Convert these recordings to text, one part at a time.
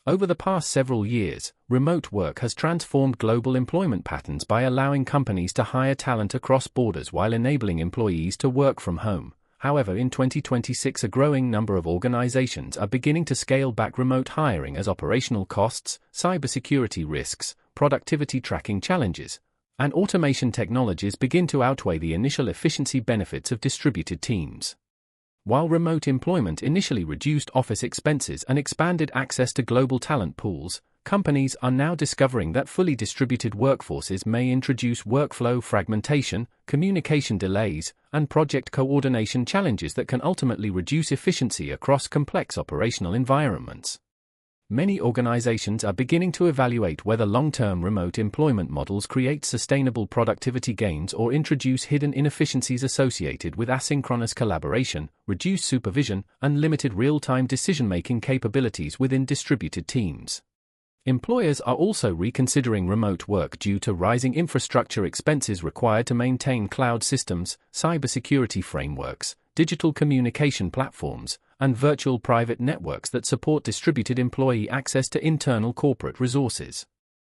Over the past several years, remote work has transformed global employment patterns by allowing companies to hire talent across borders while enabling employees to work from home. However, in 2026, a growing number of organizations are beginning to scale back remote hiring as operational costs, cybersecurity risks, productivity tracking challenges, and automation technologies begin to outweigh the initial efficiency benefits of distributed teams. While remote employment initially reduced office expenses and expanded access to global talent pools, companies are now discovering that fully distributed workforces may introduce workflow fragmentation, communication delays, and project coordination challenges that can ultimately reduce efficiency across complex operational environments. Many organizations are beginning to evaluate whether long-term remote employment models create sustainable productivity gains or introduce hidden inefficiencies associated with asynchronous collaboration, reduced supervision, and limited real-time decision-making capabilities within distributed teams. Employers are also reconsidering remote work due to rising infrastructure expenses required to maintain cloud systems, cybersecurity frameworks, digital communication platforms, and virtual private networks that support distributed employee access to internal corporate resources.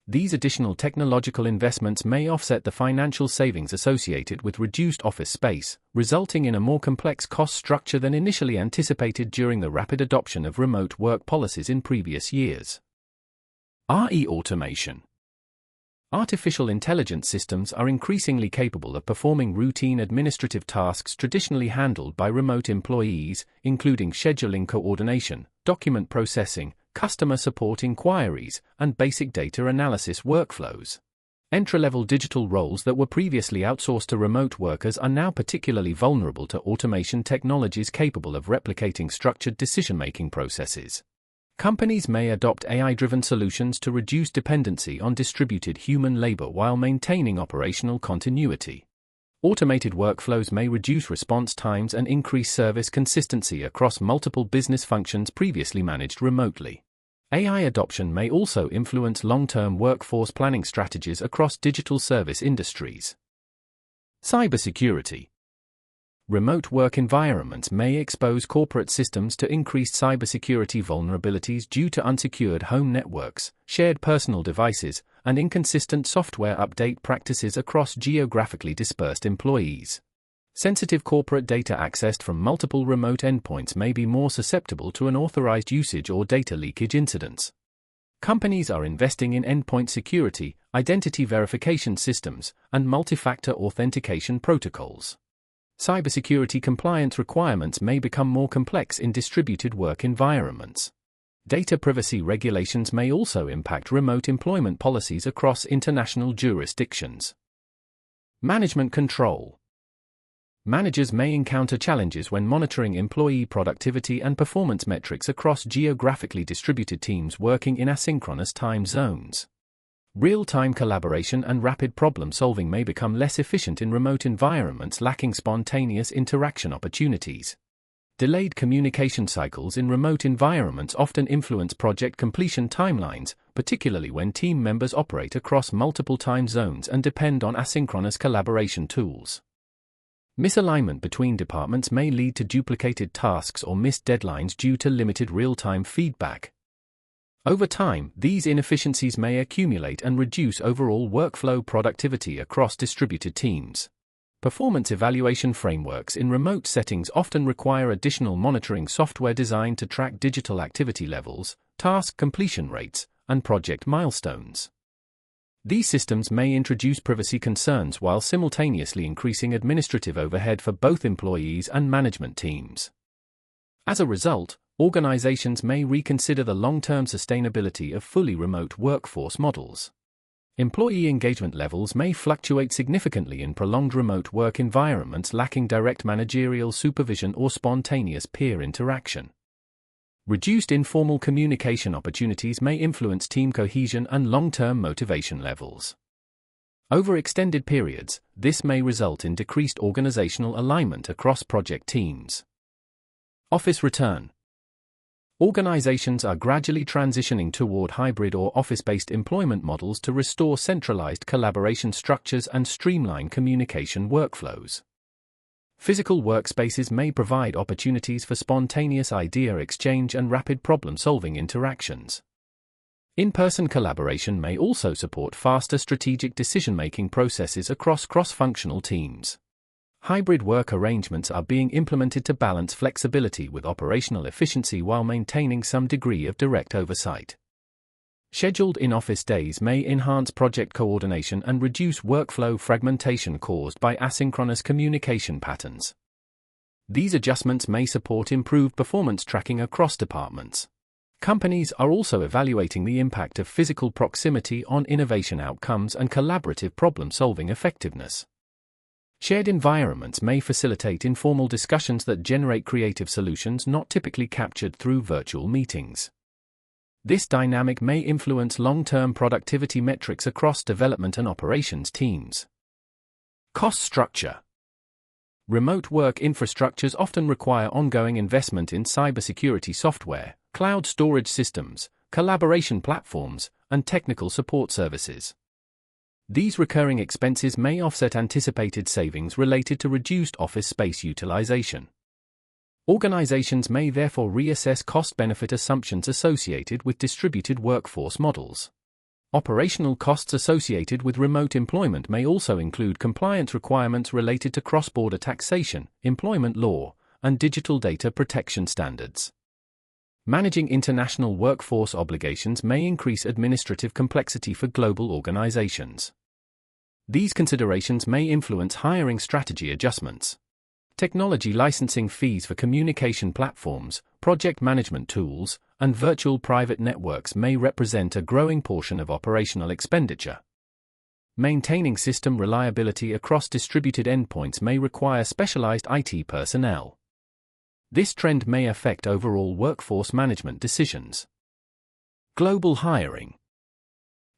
These additional technological investments may offset the financial savings associated with reduced office space, resulting in a more complex cost structure than initially anticipated during the rapid adoption of remote work policies in previous years. Automation. Artificial intelligence systems are increasingly capable of performing routine administrative tasks traditionally handled by remote employees, including scheduling coordination, document processing, customer support inquiries, and basic data analysis workflows. Entry-level digital roles that were previously outsourced to remote workers are now particularly vulnerable to automation technologies capable of replicating structured decision-making processes. Companies may adopt AI-driven solutions to reduce dependency on distributed human labor while maintaining operational continuity. Automated workflows may reduce response times and increase service consistency across multiple business functions previously managed remotely. AI adoption may also influence long-term workforce planning strategies across digital service industries. Cybersecurity. Remote work environments may expose corporate systems to increased cybersecurity vulnerabilities due to unsecured home networks, shared personal devices, and inconsistent software update practices across geographically dispersed employees. Sensitive corporate data accessed from multiple remote endpoints may be more susceptible to unauthorized usage or data leakage incidents. Companies are investing in endpoint security, identity verification systems, and multi-factor authentication protocols. Cybersecurity compliance requirements may become more complex in distributed work environments. Data privacy regulations may also impact remote employment policies across international jurisdictions. Management control. Managers may encounter challenges when monitoring employee productivity and performance metrics across geographically distributed teams working in asynchronous time zones. Real-time collaboration and rapid problem-solving may become less efficient in remote environments lacking spontaneous interaction opportunities. Delayed communication cycles in remote environments often influence project completion timelines, particularly when team members operate across multiple time zones and depend on asynchronous collaboration tools. Misalignment between departments may lead to duplicated tasks or missed deadlines due to limited real-time feedback. Over time, these inefficiencies may accumulate and reduce overall workflow productivity across distributed teams. Performance evaluation frameworks in remote settings often require additional monitoring software designed to track digital activity levels, task completion rates, and project milestones. These systems may introduce privacy concerns while simultaneously increasing administrative overhead for both employees and management teams. As a result, organizations may reconsider the long-term sustainability of fully remote workforce models. Employee engagement levels may fluctuate significantly in prolonged remote work environments lacking direct managerial supervision or spontaneous peer interaction. Reduced informal communication opportunities may influence team cohesion and long-term motivation levels. Over extended periods, this may result in decreased organizational alignment across project teams. Office return. Organizations are gradually transitioning toward hybrid or office-based employment models to restore centralized collaboration structures and streamline communication workflows. Physical workspaces may provide opportunities for spontaneous idea exchange and rapid problem-solving interactions. In-person collaboration may also support faster strategic decision-making processes across cross-functional teams. Hybrid work arrangements are being implemented to balance flexibility with operational efficiency while maintaining some degree of direct oversight. Scheduled in-office days may enhance project coordination and reduce workflow fragmentation caused by asynchronous communication patterns. These adjustments may support improved performance tracking across departments. Companies are also evaluating the impact of physical proximity on innovation outcomes and collaborative problem-solving effectiveness. Shared environments may facilitate informal discussions that generate creative solutions not typically captured through virtual meetings. This dynamic may influence long-term productivity metrics across development and operations teams. Cost structure. Remote work infrastructures often require ongoing investment in cybersecurity software, cloud storage systems, collaboration platforms, and technical support services. These recurring expenses may offset anticipated savings related to reduced office space utilization. Organizations may therefore reassess cost-benefit assumptions associated with distributed workforce models. Operational costs associated with remote employment may also include compliance requirements related to cross-border taxation, employment law, and digital data protection standards. Managing international workforce obligations may increase administrative complexity for global organizations. These considerations may influence hiring strategy adjustments. Technology licensing fees for communication platforms, project management tools, and virtual private networks may represent a growing portion of operational expenditure. Maintaining system reliability across distributed endpoints may require specialized IT personnel. This trend may affect overall workforce management decisions. Global hiring.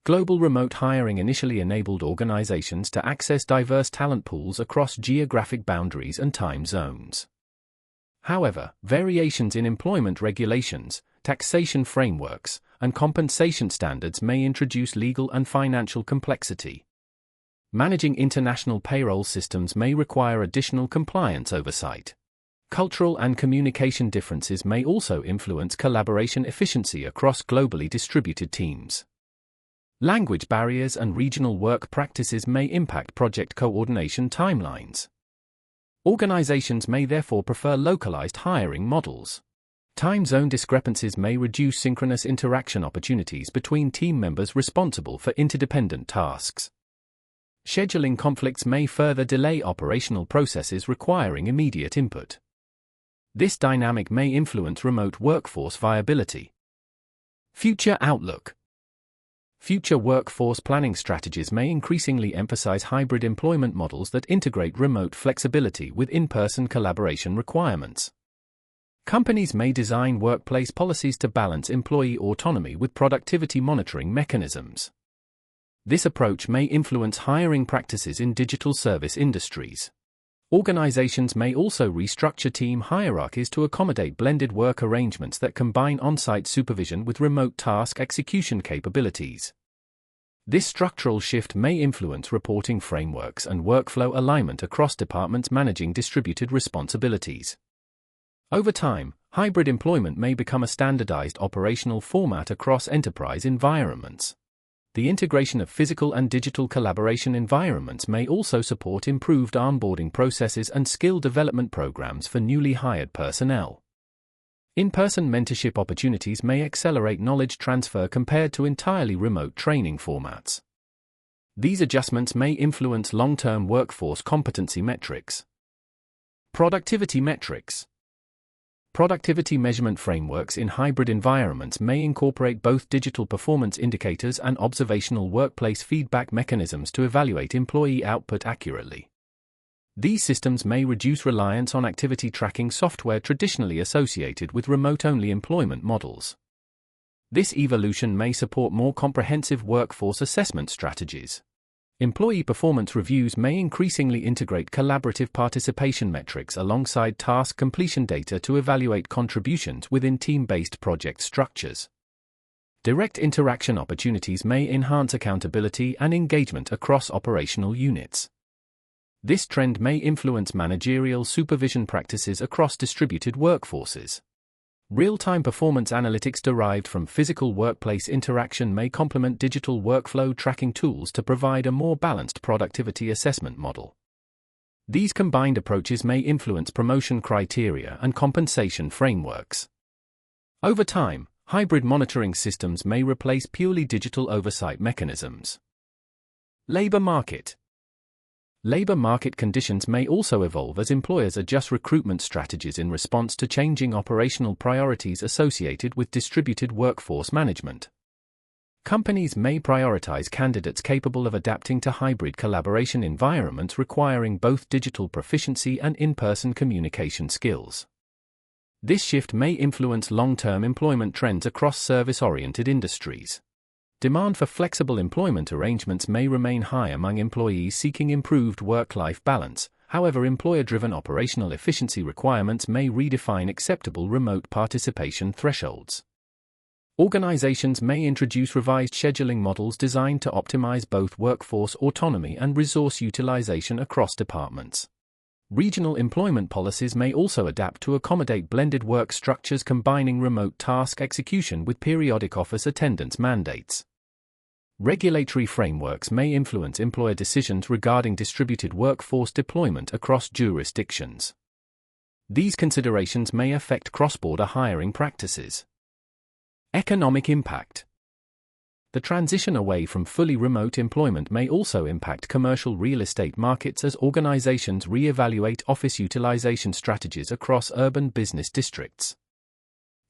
Global remote hiring initially enabled organizations to access diverse talent pools across geographic boundaries and time zones. However, variations in employment regulations, taxation frameworks, and compensation standards may introduce legal and financial complexity. Managing international payroll systems may require additional compliance oversight. Cultural and communication differences may also influence collaboration efficiency across globally distributed teams. Language barriers and regional work practices may impact project coordination timelines. Organizations may therefore prefer localized hiring models. Time zone discrepancies may reduce synchronous interaction opportunities between team members responsible for interdependent tasks. Scheduling conflicts may further delay operational processes requiring immediate input. This dynamic may influence remote workforce viability. Future outlook. Future workforce planning strategies may increasingly emphasize hybrid employment models that integrate remote flexibility with in-person collaboration requirements. Companies may design workplace policies to balance employee autonomy with productivity monitoring mechanisms. This approach may influence hiring practices in digital service industries. Organizations may also restructure team hierarchies to accommodate blended work arrangements that combine on-site supervision with remote task execution capabilities. This structural shift may influence reporting frameworks and workflow alignment across departments managing distributed responsibilities. Over time, hybrid employment may become a standardized operational format across enterprise environments. The integration of physical and digital collaboration environments may also support improved onboarding processes and skill development programs for newly hired personnel. In-person mentorship opportunities may accelerate knowledge transfer compared to entirely remote training formats. These adjustments may influence long-term workforce competency metrics. Productivity metrics. Productivity measurement frameworks in hybrid environments may incorporate both digital performance indicators and observational workplace feedback mechanisms to evaluate employee output accurately. These systems may reduce reliance on activity tracking software traditionally associated with remote-only employment models. This evolution may support more comprehensive workforce assessment strategies. Employee performance reviews may increasingly integrate collaborative participation metrics alongside task completion data to evaluate contributions within team-based project structures. Direct interaction opportunities may enhance accountability and engagement across operational units. This trend may influence managerial supervision practices across distributed workforces. Real-time performance analytics derived from physical workplace interaction may complement digital workflow tracking tools to provide a more balanced productivity assessment model. These combined approaches may influence promotion criteria and compensation frameworks. Over time, hybrid monitoring systems may replace purely digital oversight mechanisms. Labor market. Labor market conditions may also evolve as employers adjust recruitment strategies in response to changing operational priorities associated with distributed workforce management. Companies may prioritize candidates capable of adapting to hybrid collaboration environments requiring both digital proficiency and in-person communication skills. This shift may influence long-term employment trends across service-oriented industries. Demand for flexible employment arrangements may remain high among employees seeking improved work-life balance. However, employer-driven operational efficiency requirements may redefine acceptable remote participation thresholds. Organizations may introduce revised scheduling models designed to optimize both workforce autonomy and resource utilization across departments. Regional employment policies may also adapt to accommodate blended work structures combining remote task execution with periodic office attendance mandates. Regulatory frameworks may influence employer decisions regarding distributed workforce deployment across jurisdictions. These considerations may affect cross-border hiring practices. Economic impact. The transition away from fully remote employment may also impact commercial real estate markets as organizations reevaluate office utilization strategies across urban business districts.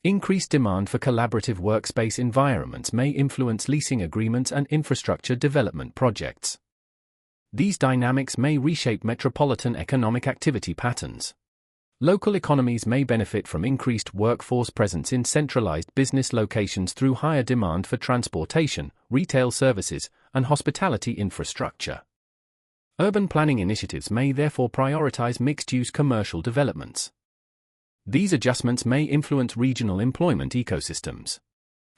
Increased demand for collaborative workspace environments may influence leasing agreements and infrastructure development projects. These dynamics may reshape metropolitan economic activity patterns. Local economies may benefit from increased workforce presence in centralized business locations through higher demand for transportation, retail services, and hospitality infrastructure. Urban planning initiatives may therefore prioritize mixed-use commercial developments. These adjustments may influence regional employment ecosystems.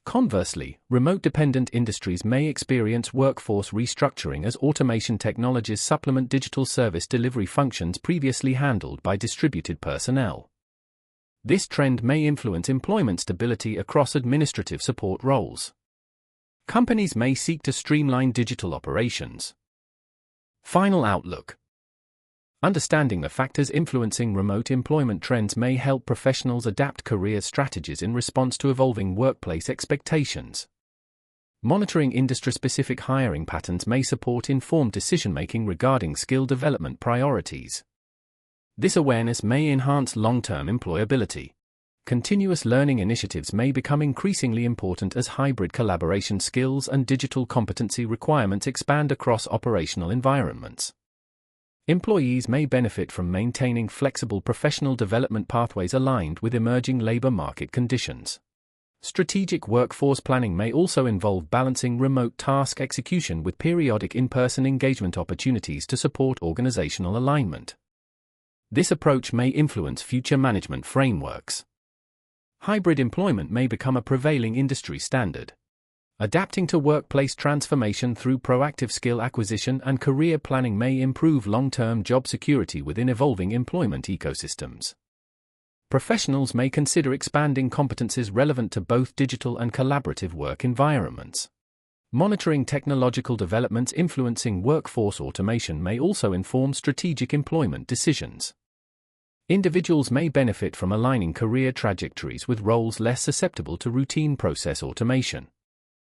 Conversely, remote-dependent industries may experience workforce restructuring as automation technologies supplement digital service delivery functions previously handled by distributed personnel. This trend may influence employment stability across administrative support roles. Companies may seek to streamline digital operations. Final outlook. Understanding the factors influencing remote employment trends may help professionals adapt career strategies in response to evolving workplace expectations. Monitoring industry-specific hiring patterns may support informed decision-making regarding skill development priorities. This awareness may enhance long-term employability. Continuous learning initiatives may become increasingly important as hybrid collaboration skills and digital competency requirements expand across operational environments. Employees may benefit from maintaining flexible professional development pathways aligned with emerging labor market conditions. Strategic workforce planning may also involve balancing remote task execution with periodic in-person engagement opportunities to support organizational alignment. This approach may influence future management frameworks. Hybrid employment may become a prevailing industry standard. Adapting to workplace transformation through proactive skill acquisition and career planning may improve long-term job security within evolving employment ecosystems. Professionals may consider expanding competencies relevant to both digital and collaborative work environments. Monitoring technological developments influencing workforce automation may also inform strategic employment decisions. Individuals may benefit from aligning career trajectories with roles less susceptible to routine process automation.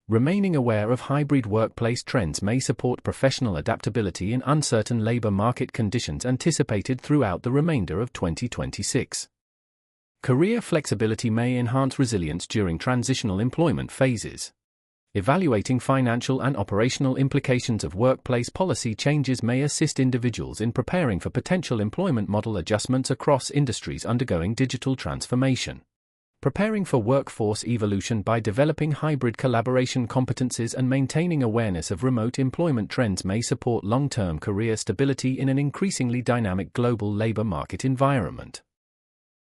Remaining aware of hybrid workplace trends may support professional adaptability in uncertain labor market conditions anticipated throughout the remainder of 2026. Career flexibility may enhance resilience during transitional employment phases. Evaluating financial and operational implications of workplace policy changes may assist individuals in preparing for potential employment model adjustments across industries undergoing digital transformation. Preparing for workforce evolution by developing hybrid collaboration competencies and maintaining awareness of remote employment trends may support long-term career stability in an increasingly dynamic global labor market environment.